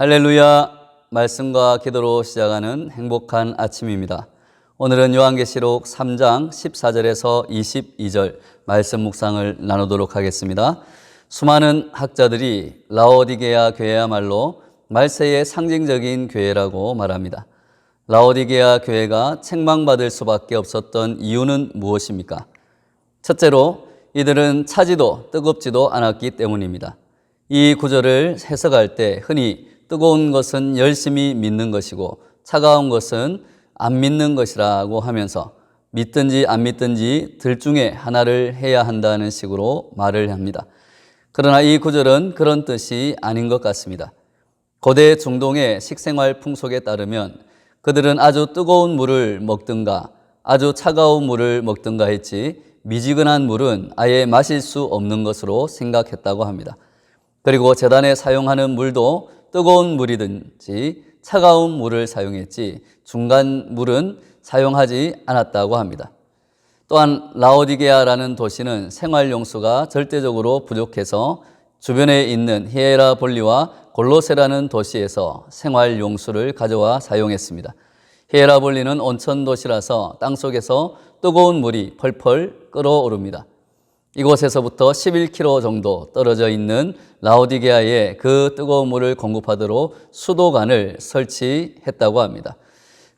할렐루야. 말씀과 기도로 시작하는 행복한 아침입니다. 오늘은 요한계시록 3장 14절에서 22절 말씀 묵상을 나누도록 하겠습니다. 수많은 학자들이 라오디게아 교회야말로 말세의 상징적인 교회라고 말합니다. 라오디게아 교회가 책망받을 수밖에 없었던 이유는 무엇입니까? 첫째로 이들은 차지도 뜨겁지도 않았기 때문입니다. 이 구절을 해석할 때 흔히 뜨거운 것은 열심히 믿는 것이고 차가운 것은 안 믿는 것이라고 하면서 믿든지 안 믿든지 둘 중에 하나를 해야 한다는 식으로 말을 합니다. 그러나 이 구절은 그런 뜻이 아닌 것 같습니다. 고대 중동의 식생활 풍속에 따르면 그들은 아주 뜨거운 물을 먹든가 아주 차가운 물을 먹든가 했지 미지근한 물은 아예 마실 수 없는 것으로 생각했다고 합니다. 그리고 제단에 사용하는 물도 뜨거운 물이든지 차가운 물을 사용했지 중간 물은 사용하지 않았다고 합니다. 또한 라오디게아라는 도시는 생활용수가 절대적으로 부족해서 주변에 있는 히에라볼리와 골로세라는 도시에서 생활용수를 가져와 사용했습니다. 히에라볼리는 온천 도시라서 땅속에서 뜨거운 물이 펄펄 끓어오릅니다. 이곳에서부터 11km 정도 떨어져 있는 라오디게아에 그 뜨거운 물을 공급하도록 수도관을 설치했다고 합니다.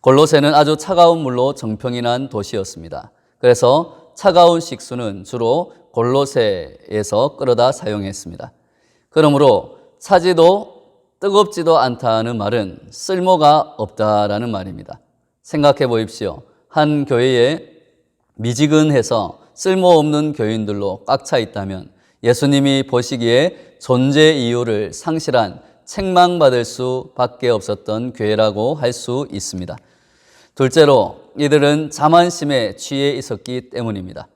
골로새는 아주 차가운 물로 정평이 난 도시였습니다. 그래서 차가운 식수는 주로 골로새에서 끌어다 사용했습니다. 그러므로 차지도 뜨겁지도 않다는 말은 쓸모가 없다라는 말입니다. 생각해 보십시오. 한 교회에 미지근해서 쓸모없는 교인들로 꽉 차 있다면 예수님이 보시기에 존재 이유를 상실한 책망받을 수밖에 없었던 교회라고 할 수 있습니다. 둘째로 이들은 자만심에 취해 있었기 때문입니다.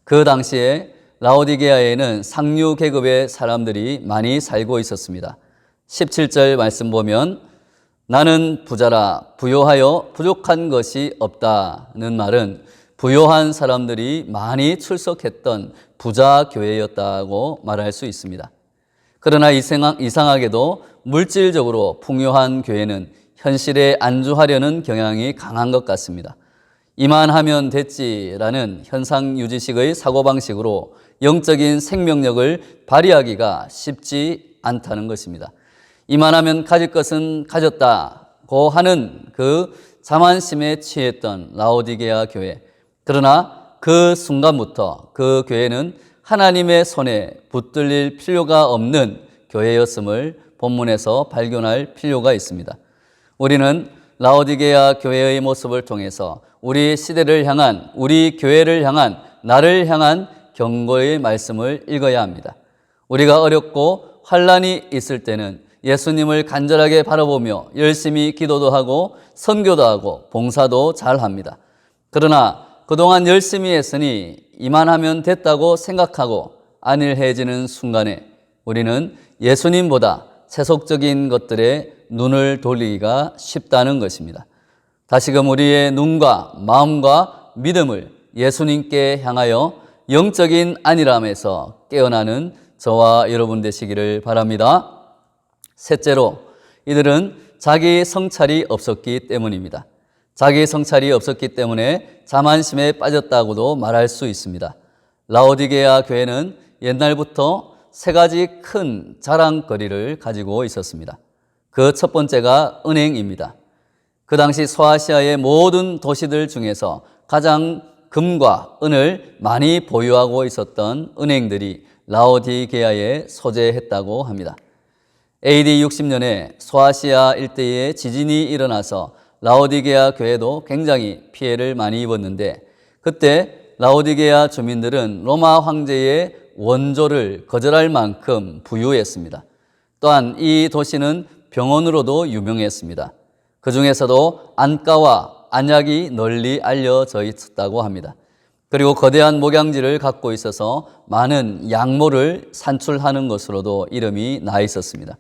그 당시에 라오디게아에는 상류 계급의 사람들이 많이 살고 있었습니다. 17절 말씀 보면 나는 부자라 부요하여 부족한 것이 없다는 말은 부요한 사람들이 많이 출석했던 부자 교회였다고 말할 수 있습니다. 그러나 이상하게도 물질적으로 풍요한 교회는 현실에 안주하려는 경향이 강한 것 같습니다. 이만하면 됐지라는 현상유지식의 사고방식으로 영적인 생명력을 발휘하기가 쉽지 않다는 것입니다. 이만하면 가질 것은 가졌다고 하는 그 자만심에 취했던 라오디게아 교회. 그러나 그 순간부터 그 교회는 하나님의 손에 붙들릴 필요가 없는 교회였음을 본문에서 발견할 필요가 있습니다. 우리는 라오디게아 교회의 모습을 통해서 우리 시대를 향한, 우리 교회를 향한, 나를 향한 경고의 말씀을 읽어야 합니다. 우리가 어렵고 환난이 있을 때는 예수님을 간절하게 바라보며 열심히 기도도 하고 선교도 하고 봉사도 잘 합니다. 그러나 그동안 열심히 했으니 이만하면 됐다고 생각하고 안일해지는 순간에 우리는 예수님보다 세속적인 것들에 눈을 돌리기가 쉽다는 것입니다. 다시금 우리의 눈과 마음과 믿음을 예수님께 향하여 영적인 안일함에서 깨어나는 저와 여러분 되시기를 바랍니다. 셋째로 이들은 자기 성찰이 없었기 때문입니다. 자기 성찰이 없었기 때문에 자만심에 빠졌다고도 말할 수 있습니다. 라오디게아 교회는 옛날부터 세 가지 큰 자랑거리를 가지고 있었습니다. 그 첫 번째가 은행입니다. 그 당시 소아시아의 모든 도시들 중에서 가장 금과 은을 많이 보유하고 있었던 은행들이 라오디게아에 소재했다고 합니다. AD 60년에 소아시아 일대에 지진이 일어나서 라오디게아 교회도 굉장히 피해를 많이 입었는데 그때 라오디게아 주민들은 로마 황제의 원조를 거절할 만큼 부유했습니다. 또한 이 도시는 병원으로도 유명했습니다. 그 중에서도 안과와 안약이 널리 알려져 있었다고 합니다. 그리고 거대한 목양지를 갖고 있어서 많은 약모를 산출하는 것으로도 이름이 나 있었습니다.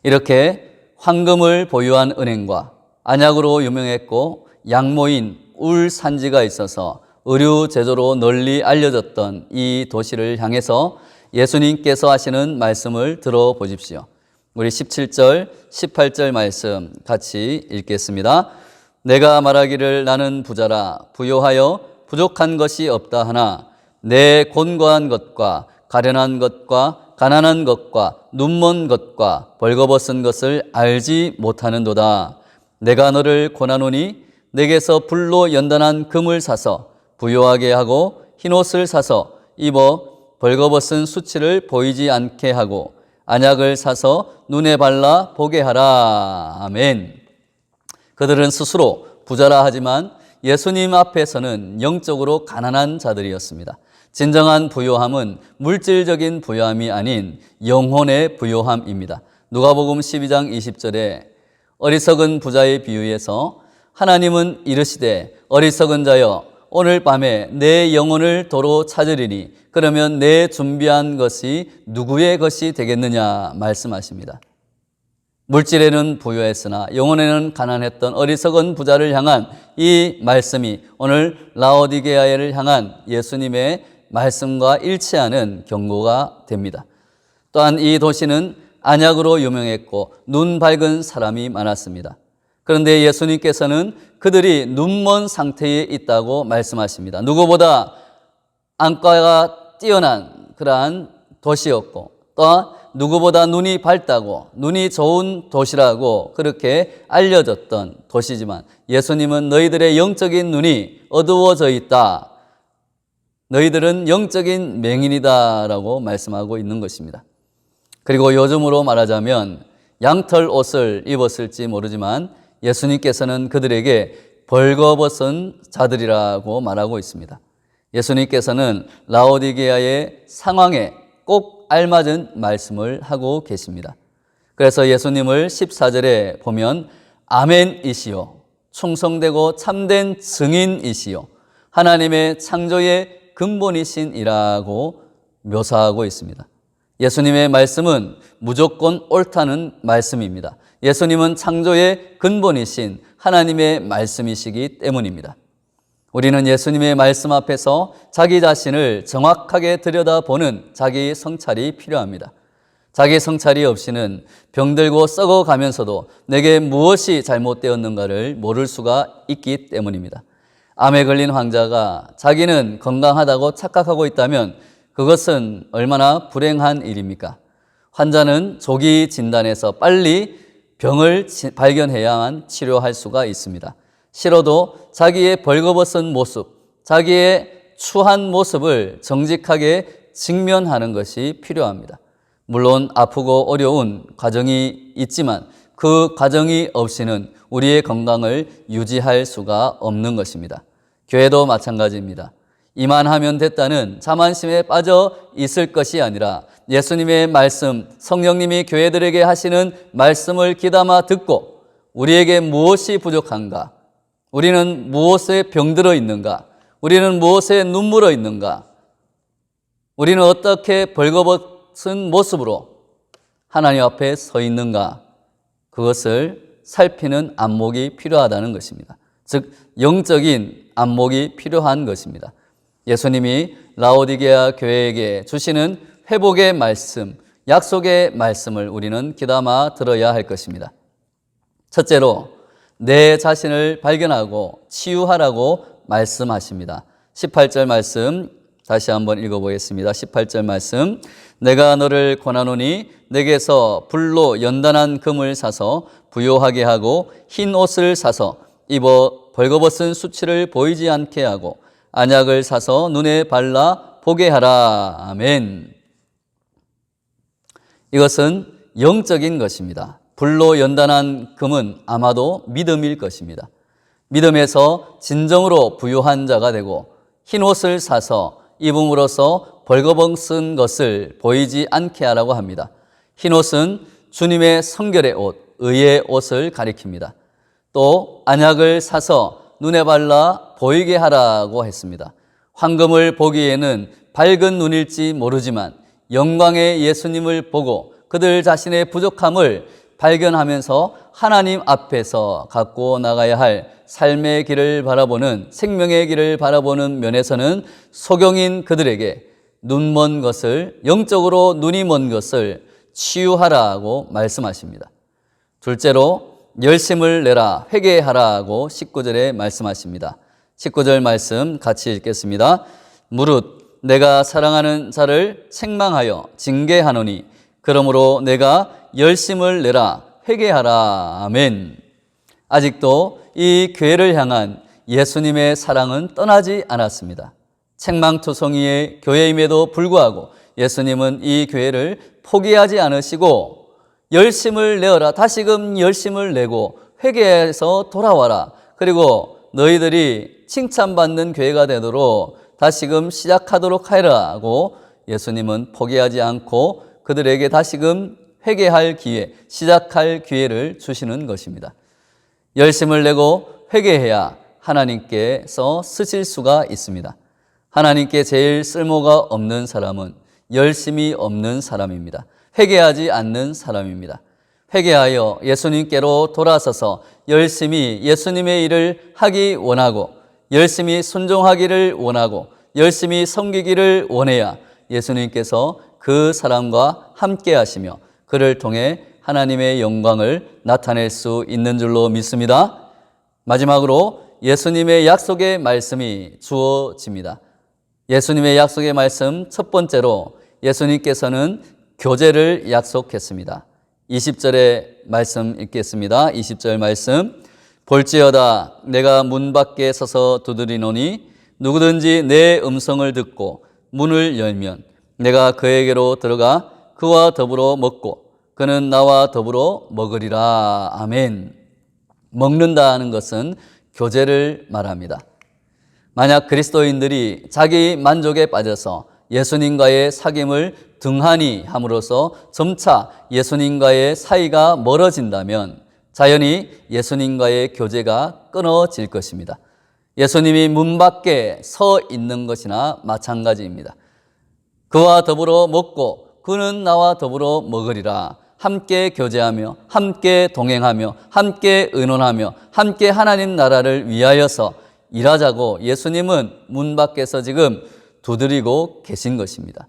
이렇게 황금을 보유한 은행과 안약으로 유명했고 약모인 울 산지가 있어서 의류 제조로 널리 알려졌던 이 도시를 향해서 예수님께서 하시는 말씀을 들어보십시오. 우리 17절, 18절 말씀 같이 읽겠습니다. 내가 말하기를 나는 부자라 부요하여 부족한 것이 없다 하나 내 곤고한 것과 가련한 것과 가난한 것과 눈먼 것과 벌거벗은 것을 알지 못하는도다. 내가 너를 권하노니 내게서 불로 연단한 금을 사서 부요하게 하고 흰옷을 사서 입어 벌거벗은 수치를 보이지 않게 하고 안약을 사서 눈에 발라 보게 하라. 아멘. 그들은 스스로 부자라 하지만 예수님 앞에서는 영적으로 가난한 자들이었습니다. 진정한 부요함은 물질적인 부요함이 아닌 영혼의 부요함입니다. 누가복음 12장 20절에 어리석은 부자의 비유에서 하나님은 이르시되 어리석은 자여 오늘 밤에 내 영혼을 도로 찾으리니 그러면 내 준비한 것이 누구의 것이 되겠느냐 말씀하십니다. 물질에는 부유했으나 영혼에는 가난했던 어리석은 부자를 향한 이 말씀이 오늘 라오디게아를 향한 예수님의 말씀과 일치하는 경고가 됩니다. 또한 이 도시는 안약으로 유명했고 눈 밝은 사람이 많았습니다. 그런데 예수님께서는 그들이 눈먼 상태에 있다고 말씀하십니다. 누구보다 안과가 뛰어난 그러한 도시였고 또한 누구보다 눈이 밝다고 눈이 좋은 도시라고 그렇게 알려졌던 도시지만 예수님은 너희들의 영적인 눈이 어두워져 있다. 너희들은 영적인 맹인이다 라고 말씀하고 있는 것입니다. 그리고 요즘으로 말하자면 양털 옷을 입었을지 모르지만 예수님께서는 그들에게 벌거벗은 자들이라고 말하고 있습니다. 예수님께서는 라오디게아의 상황에 꼭 알맞은 말씀을 하고 계십니다. 그래서 예수님을 14절에 보면 아멘이시요 충성되고 참된 증인이시요 하나님의 창조의 근본이신이라고 묘사하고 있습니다. 예수님의 말씀은 무조건 옳다는 말씀입니다. 예수님은 창조의 근본이신 하나님의 말씀이시기 때문입니다. 우리는 예수님의 말씀 앞에서 자기 자신을 정확하게 들여다보는 자기 성찰이 필요합니다. 자기 성찰이 없이는 병들고 썩어가면서도 내게 무엇이 잘못되었는가를 모를 수가 있기 때문입니다. 암에 걸린 환자가 자기는 건강하다고 착각하고 있다면 그것은 얼마나 불행한 일입니까? 환자는 조기 진단에서 빨리 병을 발견해야만 치료할 수가 있습니다. 싫어도 자기의 벌거벗은 모습, 자기의 추한 모습을 정직하게 직면하는 것이 필요합니다. 물론 아프고 어려운 과정이 있지만 그 과정이 없이는 우리의 건강을 유지할 수가 없는 것입니다. 교회도 마찬가지입니다. 이만하면 됐다는 자만심에 빠져 있을 것이 아니라 예수님의 말씀, 성령님이 교회들에게 하시는 말씀을 귀담아 듣고 우리에게 무엇이 부족한가? 우리는 무엇에 병들어 있는가? 우리는 무엇에 눈물어 있는가? 우리는 어떻게 벌거벗은 모습으로 하나님 앞에 서 있는가? 그것을 살피는 안목이 필요하다는 것입니다. 즉 영적인 안목이 필요한 것입니다. 예수님이 라오디게아 교회에게 주시는 회복의 말씀, 약속의 말씀을 우리는 귀담아 들어야 할 것입니다. 첫째로 내 자신을 발견하고 치유하라고 말씀하십니다. 18절 말씀 다시 한번 읽어보겠습니다. 18절 말씀 내가 너를 권하노니 내게서 불로 연단한 금을 사서 부요하게 하고 흰 옷을 사서 입어 벌거벗은 수치를 보이지 않게 하고 안약을 사서 눈에 발라 보게 하라. 아멘. 이것은 영적인 것입니다. 불로 연단한 금은 아마도 믿음일 것입니다. 믿음에서 진정으로 부유한 자가 되고 흰 옷을 사서 입음으로써 벌거벗은 것을 보이지 않게 하라고 합니다. 흰 옷은 주님의 성결의 옷, 의의 옷을 가리킵니다. 또 안약을 사서 눈에 발라 보이게 하라고 했습니다. 황금을 보기에는 밝은 눈일지 모르지만 영광의 예수님을 보고 그들 자신의 부족함을 발견하면서 하나님 앞에서 갖고 나가야 할 삶의 길을 바라보는 생명의 길을 바라보는 면에서는 소경인 그들에게 눈먼 것을 영적으로 눈이 먼 것을 치유하라고 말씀하십니다. 둘째로 열심을 내라 회개하라고 19절에 말씀하십니다. 19절 말씀 같이 읽겠습니다. 무릇 내가 사랑하는 자를 책망하여 징계하노니 그러므로 내가 열심을 내라 회개하라. 아멘. 아직도 이 교회를 향한 예수님의 사랑은 떠나지 않았습니다. 책망투성이의 교회임에도 불구하고 예수님은 이 교회를 포기하지 않으시고 열심을 내어라, 다시금 열심을 내고 회개해서 돌아와라, 그리고 너희들이 칭찬받는 교회가 되도록 다시금 시작하도록 하라고 예수님은 포기하지 않고 그들에게 다시금 회개할 기회, 시작할 기회를 주시는 것입니다. 열심을 내고 회개해야 하나님께서 쓰실 수가 있습니다. 하나님께 제일 쓸모가 없는 사람은 열심이 없는 사람입니다. 회개하지 않는 사람입니다. 회개하여 예수님께로 돌아서서 열심히 예수님의 일을 하기 원하고 열심히 순종하기를 원하고 열심히 섬기기를 원해야 예수님께서 그 사람과 함께 하시며 그를 통해 하나님의 영광을 나타낼 수 있는 줄로 믿습니다. 마지막으로 예수님의 약속의 말씀이 주어집니다. 예수님의 약속의 말씀 첫 번째로 예수님께서는 교제를 약속했습니다. 20절의 말씀 읽겠습니다. 20절 말씀. 볼지어다 내가 문 밖에 서서 두드리노니 누구든지 내 음성을 듣고 문을 열면 내가 그에게로 들어가 그와 더불어 먹고 그는 나와 더불어 먹으리라. 아멘. 먹는다는 것은 교제를 말합니다. 만약 그리스도인들이 자기 만족에 빠져서 예수님과의 사귐을 등한히 함으로써 점차 예수님과의 사이가 멀어진다면 자연히 예수님과의 교제가 끊어질 것입니다. 예수님이 문 밖에 서 있는 것이나 마찬가지입니다. 그와 더불어 먹고 그는 나와 더불어 먹으리라. 함께 교제하며 함께 동행하며 함께 의논하며 함께 하나님 나라를 위하여서 일하자고 예수님은 문 밖에서 지금 두드리고 계신 것입니다.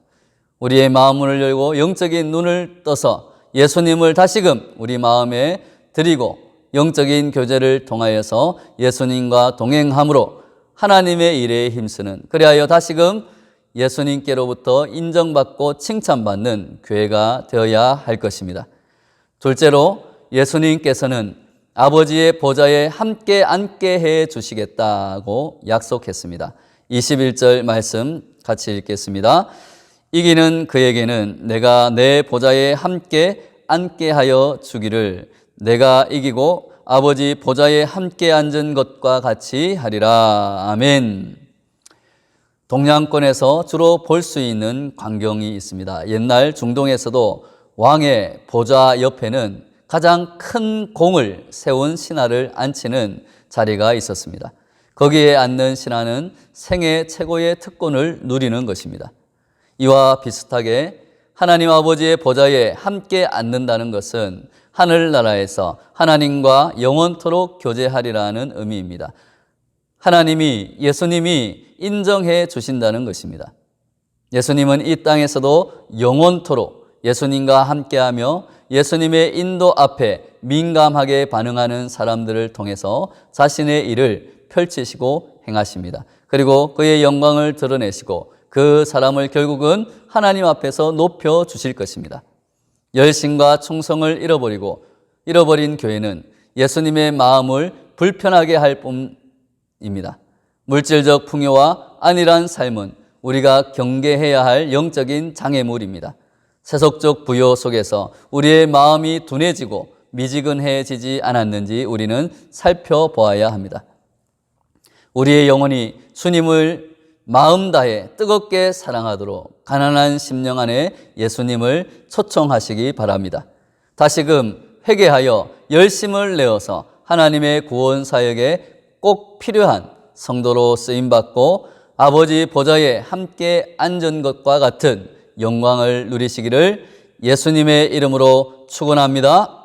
우리의 마음을 열고 영적인 눈을 떠서 예수님을 다시금 우리 마음에 드리고 영적인 교제를 통하여서 예수님과 동행함으로 하나님의 일에 힘쓰는, 그리하여 다시금 예수님께로부터 인정받고 칭찬받는 교회가 되어야 할 것입니다. 둘째로 예수님께서는 아버지의 보좌에 함께 앉게 해 주시겠다고 약속했습니다. 21절 말씀 같이 읽겠습니다. 이기는 그에게는 내가 내 보좌에 함께 앉게 하여 주기를 내가 이기고 아버지 보좌에 함께 앉은 것과 같이 하리라. 아멘. 동양권에서 주로 볼 수 있는 광경이 있습니다. 옛날 중동에서도 왕의 보좌 옆에는 가장 큰 공을 세운 신하를 앉히는 자리가 있었습니다. 거기에 앉는 신하는 생애 최고의 특권을 누리는 것입니다. 이와 비슷하게 하나님 아버지의 보좌에 함께 앉는다는 것은 하늘나라에서 하나님과 영원토록 교제하리라는 의미입니다. 하나님이, 예수님이 인정해 주신다는 것입니다. 예수님은 이 땅에서도 영원토록 예수님과 함께하며 예수님의 인도 앞에 민감하게 반응하는 사람들을 통해서 자신의 일을 펼치시고 행하십니다. 그리고 그의 영광을 드러내시고 그 사람을 결국은 하나님 앞에서 높여 주실 것입니다. 열심과 충성을 잃어버린 교회는 예수님의 마음을 불편하게 할 뿐입니다. 물질적 풍요와 안일한 삶은 우리가 경계해야 할 영적인 장애물입니다. 세속적 부요 속에서 우리의 마음이 둔해지고 미지근해지지 않았는지 우리는 살펴보아야 합니다. 우리의 영혼이 주님을 마음 다해 뜨겁게 사랑하도록 가난한 심령 안에 예수님을 초청하시기 바랍니다. 다시금 회개하여 열심을 내어서 하나님의 구원 사역에 꼭 필요한 성도로 쓰임받고 아버지 보좌에 함께 앉은 것과 같은 영광을 누리시기를 예수님의 이름으로 축원합니다.